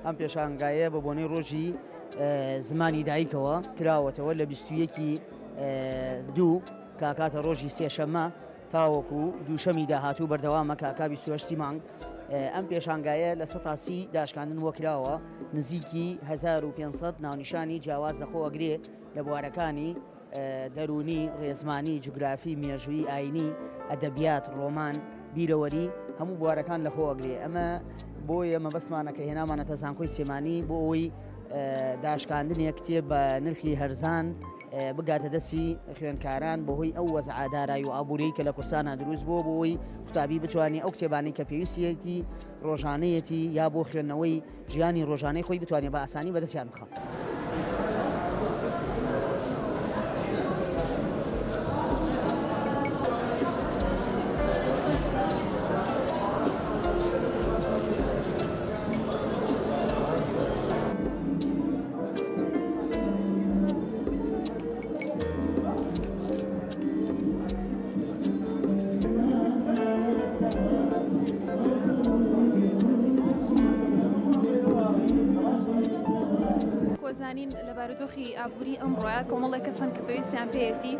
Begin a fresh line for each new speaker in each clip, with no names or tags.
ئەم پێشانگایە بە بۆنەی ڕۆژی زمانی دایکەوە کراوەتەوە لە 22 کاکاتە ڕۆژی سێشەممە تاوەکو دووشەمی داهاتوو بەردەوامە کاکا 28 مانگ. ئەم پێشانگایە لە 130 داشکاندن وەکراوە نزیکی 1500 ناونیشانی جیاواز لەخۆوەگرێ لە بوارەکانی دەرونی، ڕێزمانی، جوگرافی، مێژووی، ئاینی، ئەدەبیات، ڕۆمان، بیرەوەری هەموو بوارەکان لەخۆوەگرێ. ئەمە بۆیە مەبەستمانە کە هێنامانەتە زانکۆی سێمانی بۆ ئەوەی داشکاندنێک کتێب بە نرخی هەرزان بگاتە دەستی خوێندکاران بەهۆی ئەو وەزعە دارایی و ئابوورەی کە لە کورسانە دروست بۆ بۆی قوتابی بتوانێت ئەو کتێبانی کە پێویستیەتی ڕۆژانەیەتی یا بۆ خوێندنەوەی ژیانی ڕۆژانەی خۆی بتوانێت بە ئاسانی بەدەستیان بخات.
زانین لە بارودۆخی ئابووری ئەمڕۆیە کۆمەڵێک کەسان کە پێویستیان پێیەتی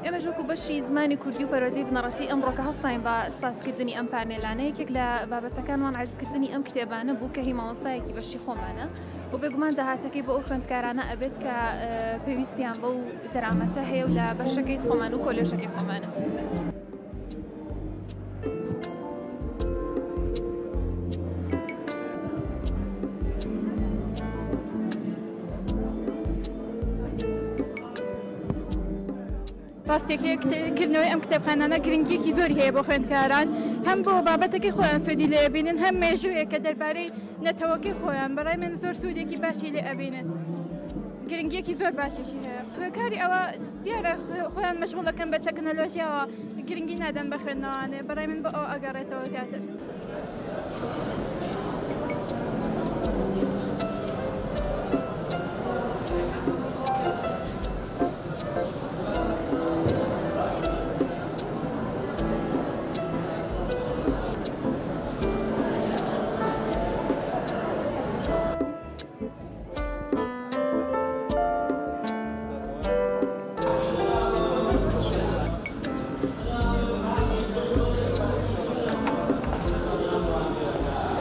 ئێمە ژووکو بەشی زمانی کوردی و پەروەردەی بنەڕەتی ئەمڕۆکە هەستاین بە سازکردنی ئەم پانێلانە یەکێک لە بابەتەکانمان عەرزکردنی ئەم کتێبانە بوو کە هی مامۆستایەکی بەشی خۆمانە و بێگومان داهاتەکەی بۆ ئەو خوێندکارانە ئەبێت کە پێویستیان بەو دەرامەتە هەیە و لە بەشەکەی خۆمان و کۆلێژەکەی خۆمانە.
ڕاستێککردنەوەی ئەم کتێبخانانە گرنگیەکی زۆری هەیە بۆ خوێندکاران هەم بۆ بابەتەکەی خۆیان سوودی لێ بینن هەم مێژوویە کە دەربارەی نەتەوەکەی خۆیان بەڕای من زۆر سوودێکی باشی لێ ئەبینن گرنگیەکی زۆر باشێکی هەیە خوێکاری ئەوە دیارە خۆیان مەشغوڵەکەم بە تەکنەلۆژیاوە گرنگی نادەن بە خوێندنەوەوانێ بەڕای من بە ئەو ئەگەڕێتەوە زیاتر.